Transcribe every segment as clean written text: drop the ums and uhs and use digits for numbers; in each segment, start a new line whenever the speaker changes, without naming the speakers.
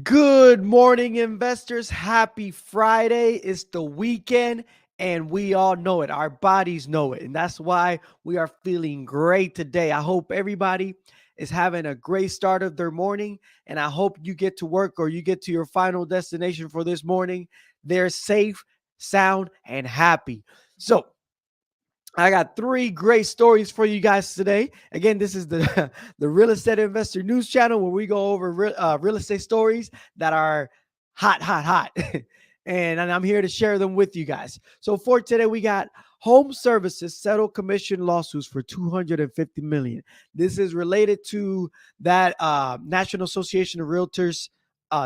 Good morning, investors. Happy Friday. It's the weekend, and we all know it. Our bodies know it. And that's why we are feeling great today. I hope everybody is having a great start of their morning. And I hope you get to work or you get to your final destination for this morning. They're safe, sound, and happy. So, I got three great stories for you guys today. Again, this is the the Real Estate Investor News Channel where we go over real estate stories that are hot, hot, hot, and I'm here to share them with you guys. So for today, we got home services settle commission lawsuits for 250 million. This is related to that National Association of Realtors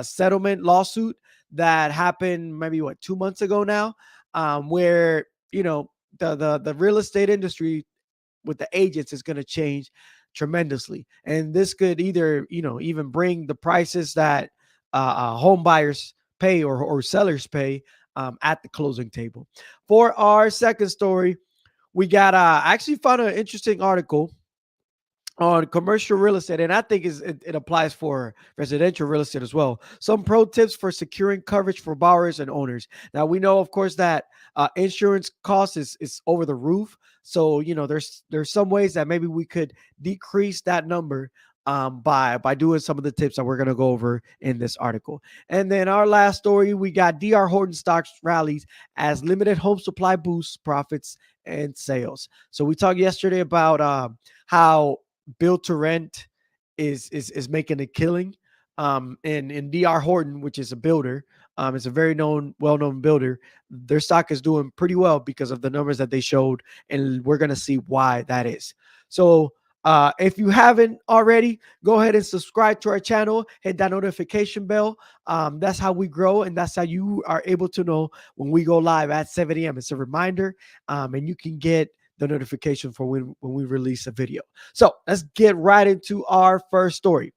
settlement lawsuit that happened maybe 2 months ago now, where the real estate industry with the agents is going to change tremendously, and this could either even bring the prices that home buyers pay or sellers pay at the closing table. For our second story, we got I actually found an interesting article on commercial real estate, and I think it applies for residential real estate as well. Some pro tips for securing coverage for borrowers and owners. Now we know, of course, that insurance cost is over the roof. So there's some ways that maybe we could decrease that number by doing some of the tips that we're going to go over in this article. And then our last story, we got DR Horton stocks rallies as limited home supply boosts profits and sales. So we talked yesterday about how build to rent is making a killing. In DR Horton, which is a builder, it's a very well-known builder. Their stock is doing pretty well because of the numbers that they showed, and we're gonna see why that is. So if you haven't already, go ahead and subscribe to our channel, hit that notification bell. That's how we grow, and that's how you are able to know when we go live at 7 a.m. It's a reminder, and you can get the notification for when we release a video. So let's get right into our first story.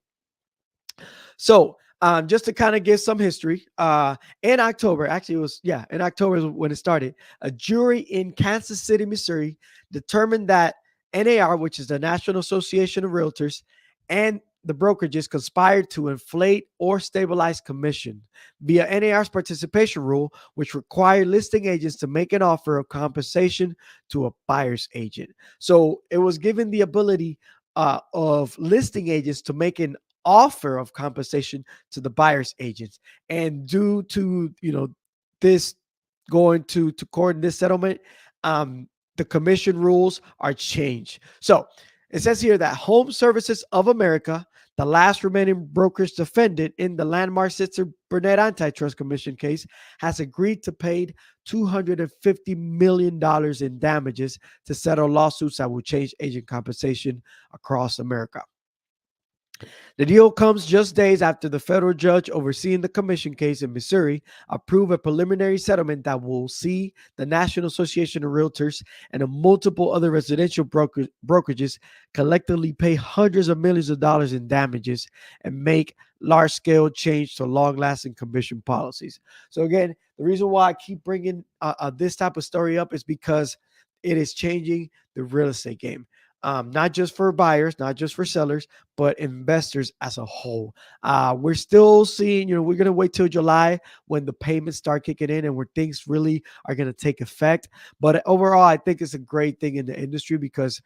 So just to kind of give some history, in October, actually in October is when it started, a jury in Kansas City, Missouri determined that NAR, which is the National Association of Realtors, and the brokerages conspired to inflate or stabilize commission via NAR's participation rule, which required listing agents to make an offer of compensation to a buyer's agent. So it was given the ability of listing agents to make an offer of compensation to the buyer's agents. And due to this going to court in this settlement, the commission rules are changed. So it says here that Home Services of America, the last remaining brokerage defendant in the landmark Sitzer Burnett antitrust commission case, has agreed to pay $250 million in damages to settle lawsuits that will change agent compensation across America. The deal comes just days after the federal judge overseeing the commission case in Missouri approved a preliminary settlement that will see the National Association of Realtors and multiple other residential brokerages collectively pay hundreds of millions of dollars in damages and make large-scale change to long-lasting commission policies. So again, the reason why I keep bringing this type of story up is because it is changing the real estate game. Not just for buyers, not just for sellers, but investors as a whole. We're still seeing, we're going to wait till July when the payments start kicking in and where things really are going to take effect. But overall, I think it's a great thing in the industry because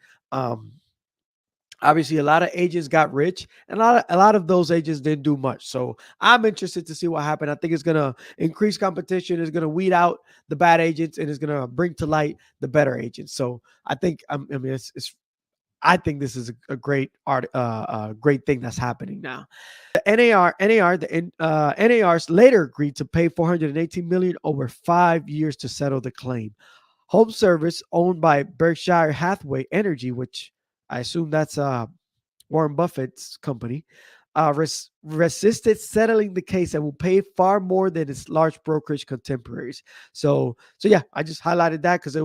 obviously a lot of agents got rich and a lot of those agents didn't do much. So I'm interested to see what happened. I think it's going to increase competition. It's going to weed out the bad agents and it's going to bring to light the better agents. So I think, I think this is a great great thing that's happening now. The NAR's later agreed to pay 418 million over 5 years to settle the claim. Home Service, owned by Berkshire Hathaway Energy, which I assume that's Warren Buffett's company, resisted settling the case and will pay far more than its large brokerage contemporaries. So yeah, I just highlighted that because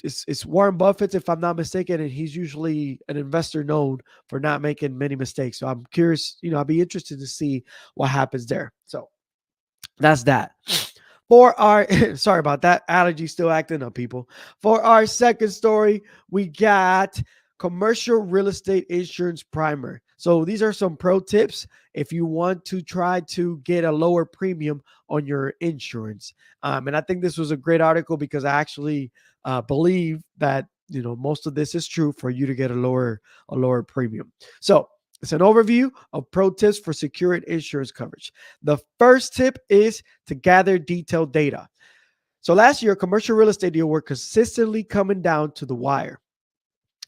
it's Warren Buffett, if I'm not mistaken, and he's usually an investor known for not making many mistakes. So I'm curious, I'll be interested to see what happens there. So that's that. For our, sorry about that, allergy still acting up, people. For our second story, we got commercial real estate insurance primer. So these are some pro tips if you want to try to get a lower premium on your insurance. And I think this was a great article because I actually believe that most of this is true for you to get a lower premium. So it's an overview of pro tips for securing insurance coverage. The first tip is to gather detailed data. So last year, commercial real estate deals were consistently coming down to the wire,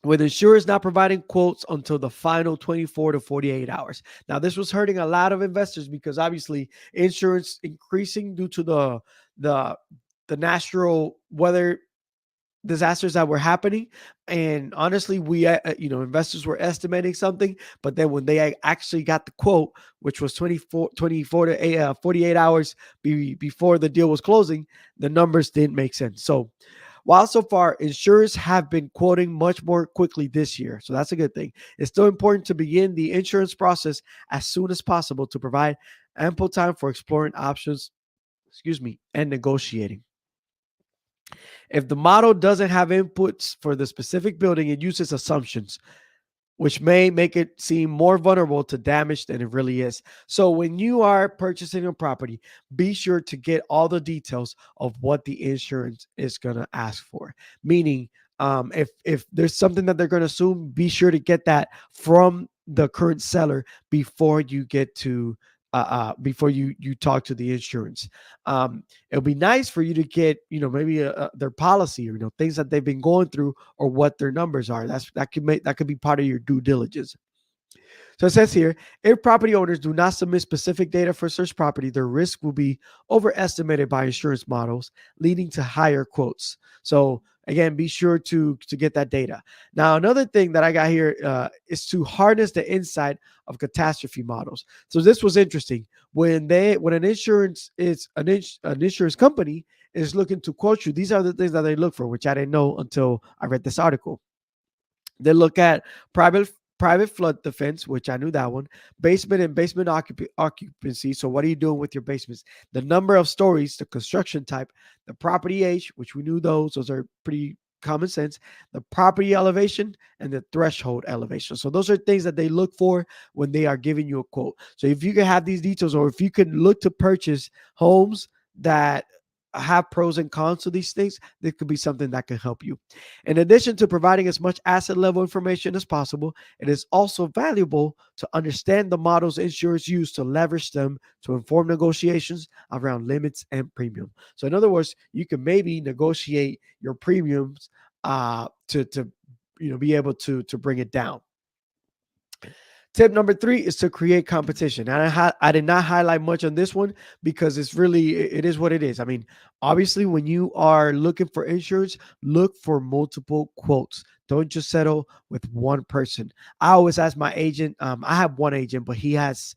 with insurers not providing quotes until the final 24 to 48 hours. Now, this was hurting a lot of investors because obviously insurance increasing due to the the natural weather disasters that were happening. And honestly, we investors were estimating something, but then when they actually got the quote, which was 24 to 48 hours before the deal was closing, the numbers didn't make sense. So while so far insurers have been quoting much more quickly this year, so that's a good thing, it's still important to begin the insurance process as soon as possible to provide ample time for exploring options, and negotiating. If the model doesn't have inputs for the specific building, it uses assumptions, which may make it seem more vulnerable to damage than it really is. So when you are purchasing a property, be sure to get all the details of what the insurance is going to ask for. Meaning, if there's something that they're going to assume, be sure to get that from the current seller before you get to before you talk to the insurance. It'll be nice for you to get maybe their policy, or things that they've been going through, or what their numbers are. That could be part of your due diligence. So it says here, if property owners do not submit specific data for search property, their risk will be overestimated by insurance models, leading to higher quotes. So again, be sure to get that data. Now, another thing that I got here is to harness the insight of catastrophe models. So this was interesting. When an insurance company is looking to quote you, these are the things that they look for, which I didn't know until I read this article. They look at private flood defense, which I knew that one, basement and basement occupancy. So what are you doing with your basements? The number of stories, the construction type, the property age, which we knew those are pretty common sense, the property elevation, and the threshold elevation. So those are things that they look for when they are giving you a quote. So if you can have these details, or if you can look to purchase homes that have pros and cons to these things, this could be something that can help you. In addition to providing as much asset level information as possible, it is also valuable to understand the models insurers use to leverage them to inform negotiations around limits and premium. So in other words, you can maybe negotiate your premiums to be able to bring it down. Tip number 3 is to create competition. And I did not highlight much on this one because it is what it is. I mean, obviously, when you are looking for insurance, look for multiple quotes. Don't just settle with one person. I always ask my agent. I have one agent, but he is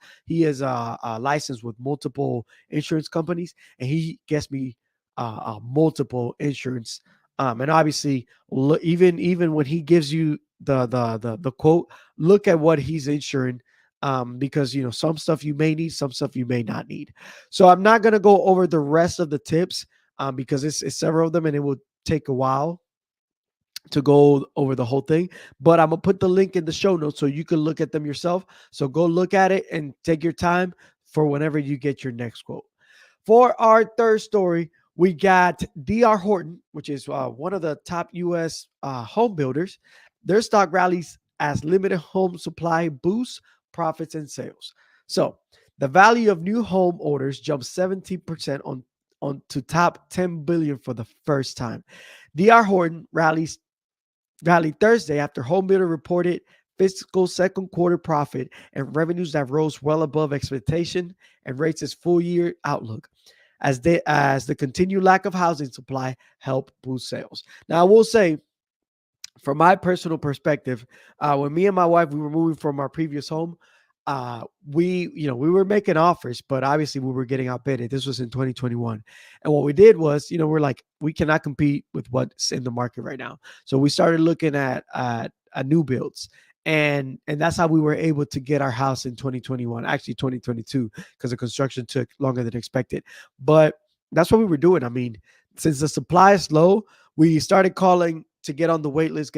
licensed with multiple insurance companies, and he gets me multiple insurance. And obviously, even when he gives you the quote, look at what he's insuring, because some stuff you may need, some stuff you may not need. So I'm not going to go over the rest of the tips because it's several of them, and it will take a while to go over the whole thing, but I'm gonna put the link in the show notes so you can look at them yourself. So go look at it and take your time for whenever you get your next quote. For our third story, we got DR Horton, which is one of the top U.S. Home builders. Their stock rallies as limited home supply boosts profits and sales. So the value of new home orders jumped 17% on to top 10 billion for the first time. DR Horton rallied Thursday after home builder reported fiscal second quarter profit and revenues that rose well above expectation, and raised its full year outlook as the continued lack of housing supply helped boost sales. Now, I will say, from my personal perspective, when me and my wife we were moving from our previous home, we were making offers, but obviously we were getting outbid. This was in 2021, and what we did was, we're like, we cannot compete with what's in the market right now. So we started looking at new builds, and that's how we were able to get our house in 2021, actually 2022, because the construction took longer than expected. But that's what we were doing. I mean, since the supply is low, we started calling to get on the wait list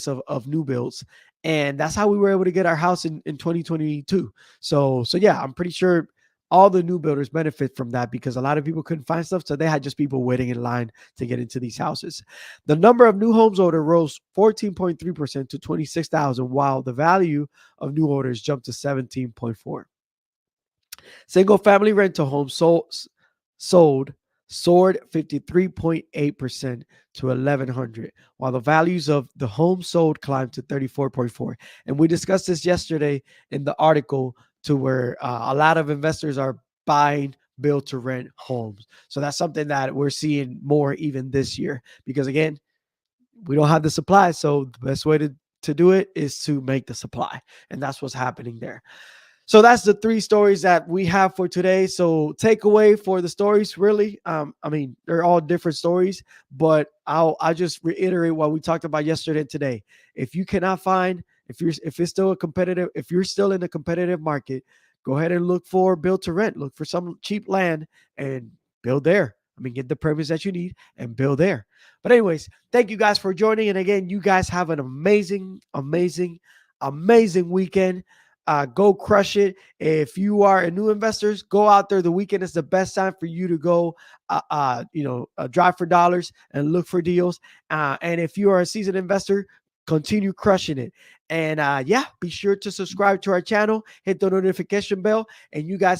of new builds. And that's how we were able to get our house in 2022. So yeah, I'm pretty sure all the new builders benefit from that because a lot of people couldn't find stuff. So they had just people waiting in line to get into these houses. The number of new homes ordered rose 14.3% to 26,000, while the value of new orders jumped to 17.4. Single family rental homes sold soared 53.8% to 1,100, while the values of the homes sold climbed to 34.4. And we discussed this yesterday in the article to where a lot of investors are buying build to rent homes. So that's something that we're seeing more even this year because again, we don't have the supply. So the best way to do it is to make the supply. And that's what's happening there. So that's the three stories that we have for today. So takeaway for the stories, really, I mean, they're all different stories, but I'll just reiterate what we talked about yesterday and today. If you cannot find, if it's still a competitive, if you're still in a competitive market, go ahead and look for build to rent. Look for some cheap land and build there. I mean, get the permits that you need and build there. But anyways, thank you guys for joining. And again, you guys have an amazing, amazing, amazing weekend. Go crush it. If you are a new investors, go out there. The weekend is the best time for you to go, drive for dollars and look for deals. And if you are a seasoned investor, continue crushing it. And yeah, be sure to subscribe to our channel, hit the notification bell, and you guys